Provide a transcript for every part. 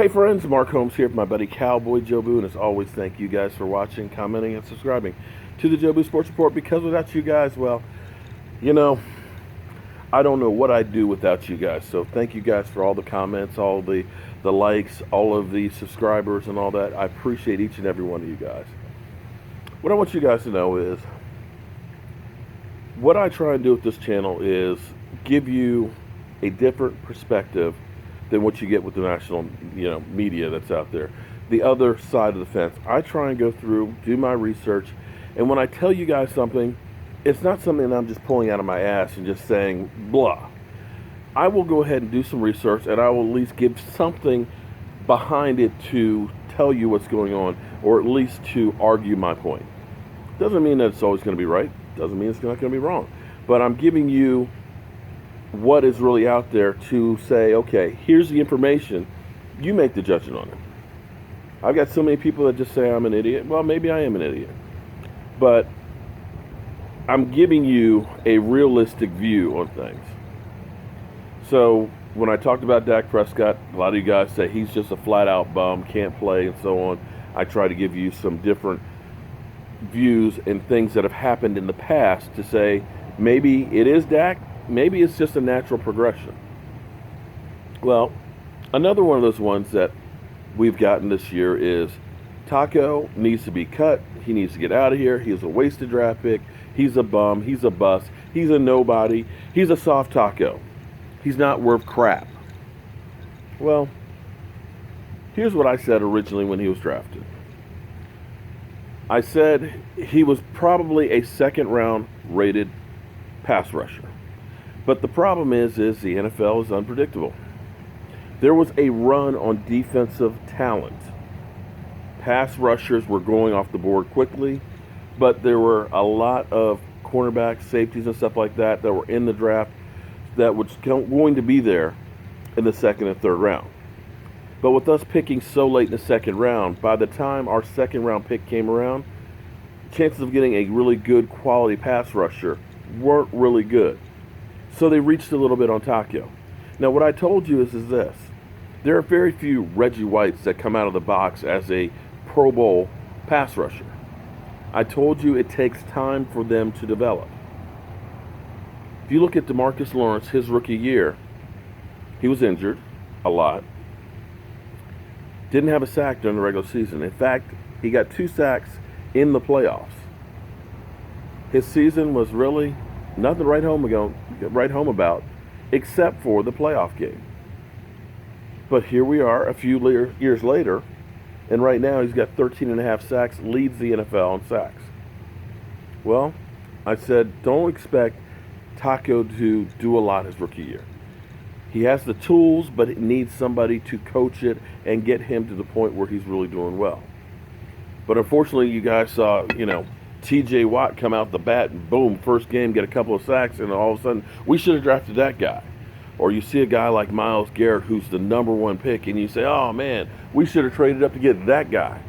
Hey friends, Mark Holmes here with my buddy Cowboy Jobu, and as always, thank you guys for watching, commenting, and subscribing to the Jobu Sports Report. Because without you guys, well, you know, I don't know what I'd do without you guys. So thank you guys for all the comments, all the likes, all of the subscribers, and all that. I appreciate each and every one of you guys. What I want you guys to know is what I try and do with this channel is give you a different perspective than what you get with the national, media that's out there. The other side of the fence. I try and go through, do my research, and when I tell you guys something, it's not something that I'm just pulling out of my ass and just saying blah. I will go ahead and do some research, and I will at least give something behind it to tell you what's going on, or at least to argue my point. Doesn't mean that it's always going to be right. Doesn't mean it's not going to be wrong. But I'm giving you what is really out there to say, okay, here's the information. You make the judgment on it. I've got so many people that just say I'm an idiot. Well, maybe I am an idiot. But I'm giving you a realistic view on things. So when I talked about Dak Prescott, a lot of you guys say he's just a flat-out bum, can't play, and so on. I try to give you some different views and things that have happened in the past to say maybe it is Dak, maybe it's just a natural progression. Well, another one of those ones that we've gotten this year is Taco needs to be cut. He needs to get out of here. He's a wasted draft pick. He's a bum. He's a bust. He's a nobody. He's a soft taco. He's not worth crap. Well, here's what I said originally when he was drafted. I said he was probably a second-round rated pass rusher. But the problem is the NFL is unpredictable. There was a run on defensive talent. Pass rushers were going off the board quickly, but there were a lot of cornerbacks, safeties, and stuff like that that were in the draft that was going to be there in the second and third round. But with us picking so late in the second round, by the time our second round pick came around, chances of getting a really good quality pass rusher weren't really good. So they reached a little bit on Taco. Now what I told you is this. There are very few Reggie Whites that come out of the box as a Pro Bowl pass rusher. I told you it takes time for them to develop. If you look at DeMarcus Lawrence, his rookie year, he was injured a lot. Didn't have a sack during the regular season. In fact, he got 2 sacks in the playoffs. His season was really nothing to write home about, except for the playoff game. But here we are a few years later, and right now he's got 13.5 sacks, leads the NFL in sacks. Well, I said don't expect Taco to do a lot his rookie year. He has the tools, but it needs somebody to coach it and get him to the point where he's really doing well. But unfortunately, you guys saw, T.J. Watt come out the bat and boom, first game, get a couple of sacks, and all of a sudden, we should have drafted that guy. Or you see a guy like Myles Garrett, who's the number 1 pick, and you say, oh man, we should have traded up to get that guy.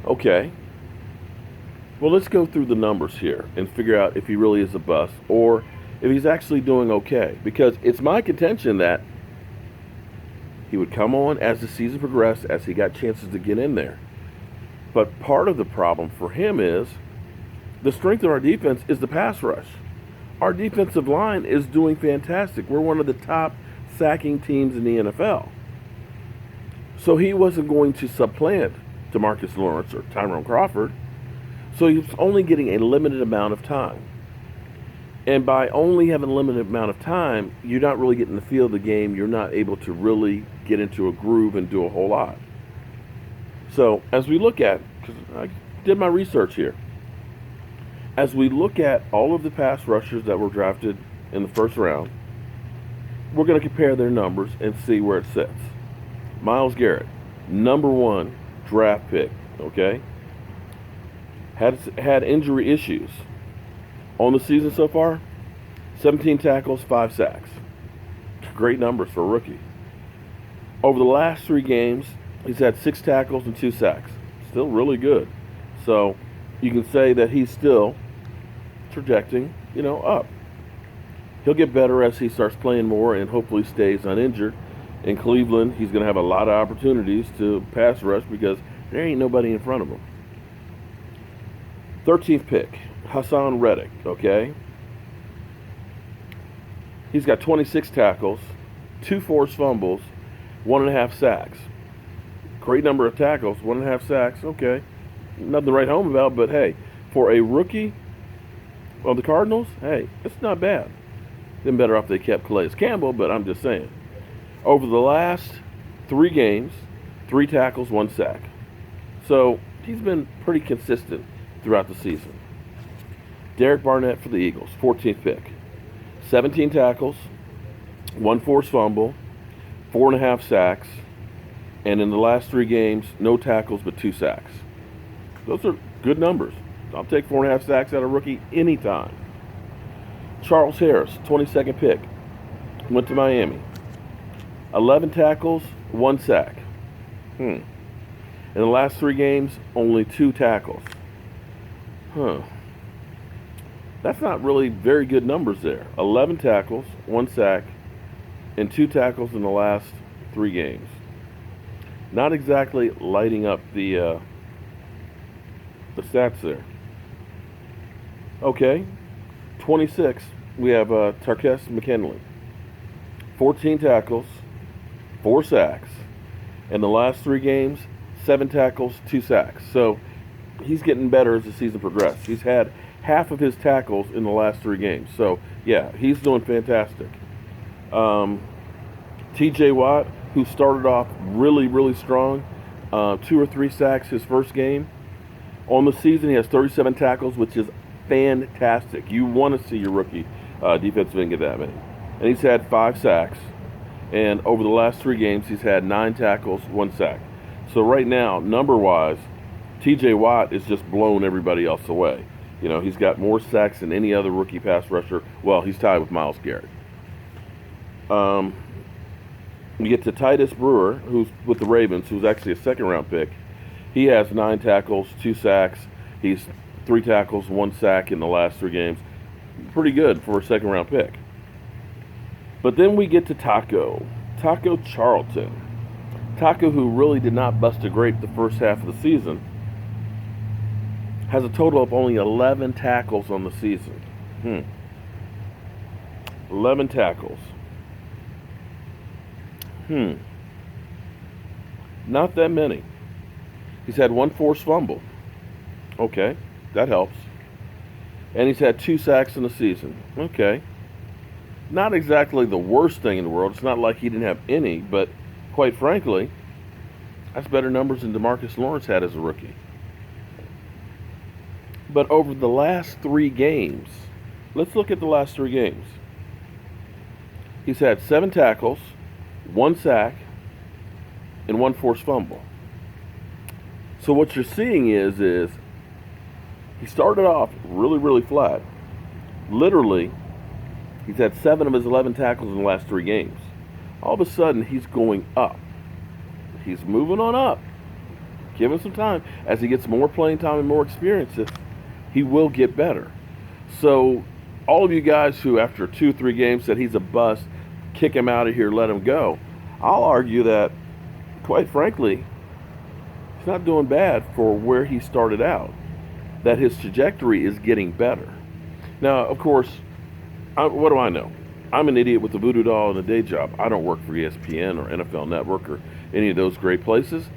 Okay. Well, let's go through the numbers here and figure out if he really is a bust or if he's actually doing okay. Because it's my contention that he would come on as the season progressed, as he got chances to get in there. But part of the problem for him is the strength of our defense is the pass rush. Our defensive line is doing fantastic. We're one of the top sacking teams in the NFL. So he wasn't going to supplant DeMarcus Lawrence or Tyrone Crawford. So he was only getting a limited amount of time. And by only having a limited amount of time, you're not really getting the feel of the game. You're not able to really get into a groove and do a whole lot. So as we look at, because I did my research here, as we look at all of the pass rushers that were drafted in the first round, we're going to compare their numbers and see where it sits. Myles Garrett, number 1 draft pick, okay? Had injury issues. On the season so far, 17 tackles, 5 sacks. Great numbers for a rookie. Over the last 3 games, he's had 6 tackles and 2 sacks. Still really good. So you can say that he's still trajecting, up. He'll get better as he starts playing more and hopefully stays uninjured. In Cleveland, he's going to have a lot of opportunities to pass rush because there ain't nobody in front of him. 13th pick, Hassan Reddick, okay? He's got 26 tackles, 2 forced fumbles, 1.5 sacks. Great number of tackles, 1.5 sacks, okay. Nothing to write home about, but hey, for a rookie of the Cardinals, hey, it's not bad. Been better off they kept Calais Campbell, but I'm just saying. Over the last 3 games, 3 tackles, 1 sack. So he's been pretty consistent throughout the season. Derek Barnett for the Eagles, 14th pick. 17 tackles, 1 forced fumble, 4.5 sacks, and in the last 3 games, no tackles but 2 sacks. Those are good numbers. I'll take 4.5 sacks out of rookie anytime. Charles Harris, 22nd pick, went to Miami. 11 tackles, 1 sack. In the last 3 games, only 2 tackles. That's not really very good numbers there. 11 tackles, 1 sack, and 2 tackles in the last 3 games. Not exactly lighting up the stats there. Okay, 26, we have Tarkes McKinley. 14 tackles, 4 sacks. In the last 3 games, 7 tackles, 2 sacks. So he's getting better as the season progressed. He's had half of his tackles in the last 3 games. So, yeah, he's doing fantastic. TJ Watt, who started off really, really strong, 2 or 3 sacks his first game. On the season, he has 37 tackles, which is fantastic. You want to see your rookie defensive end get that many. And he's had 5 sacks. And over the last 3 games, he's had 9 tackles, 1 sack. So right now, number-wise, TJ Watt is just blowing everybody else away. You know, he's got more sacks than any other rookie pass rusher. Well, he's tied with Myles Garrett. We get to Titus Brewer, who's with the Ravens, who's actually a second-round pick. He has 9 tackles, 2 sacks. He's 3 tackles, 1 sack in the last 3 games. Pretty good for a second-round pick. But then we get to Taco Charlton. Taco, who really did not bust a grape the first half of the season, has a total of only 11 tackles on the season. 11 tackles. Not that many. He's had 1 forced fumble. Okay, that helps. And he's had 2 sacks in the season. Okay. Not exactly the worst thing in the world. It's not like he didn't have any, but quite frankly, that's better numbers than DeMarcus Lawrence had as a rookie. But over the last 3 games, let's look at the last 3 games. He's had 7 tackles, 1 sack, and 1 forced fumble. So what you're seeing is he started off really, really flat. Literally, he's had 7 of his 11 tackles in the last 3 games. All of a sudden, he's going up. He's moving on up. Give him some time. As he gets more playing time and more experiences, he will get better. So all of you guys who, after 2-3 games, said he's a bust, kick him out of here, let him go, I'll argue that, quite frankly, he's not doing bad for where he started out. That his trajectory is getting better. Now, of course, what do I know? I'm an idiot with a voodoo doll and a day job. I don't work for ESPN or NFL Network or any of those great places.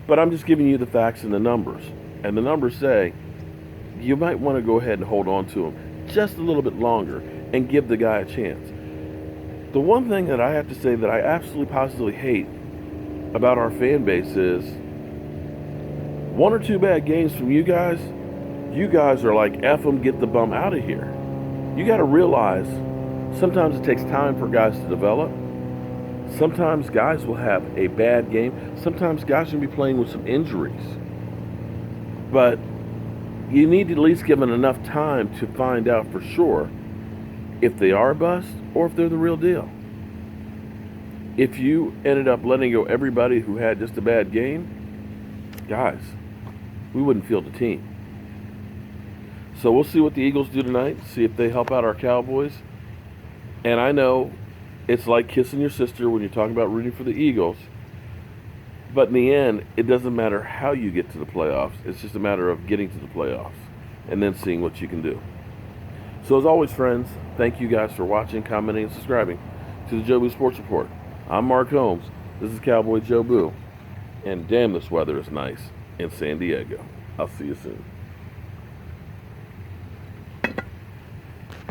But I'm just giving you the facts and the numbers. And the numbers say you might want to go ahead and hold on to him just a little bit longer and give the guy a chance. The one thing that I have to say that I absolutely positively hate about our fan base is 1 or 2 bad games from you guys are like, F them, get the bum out of here. You got to realize sometimes it takes time for guys to develop. Sometimes guys will have a bad game. Sometimes guys will be playing with some injuries. But you need to at least give them enough time to find out for sure if they are a bust or if they're the real deal. If you ended up letting go everybody who had just a bad game, guys, we wouldn't field the team. So we'll see what the Eagles do tonight, see if they help out our Cowboys. And I know It's like kissing your sister when you're talking about rooting for the Eagles. But in the end, it doesn't matter how you get to the playoffs. It's just a matter of getting to the playoffs and then seeing what you can do. So as always, friends, thank you guys for watching, commenting, and subscribing to the Joe Boo Sports Report. I'm Mark Holmes. This is Cowboy Joe Boo. And damn, this weather is nice in San Diego. I'll see you soon.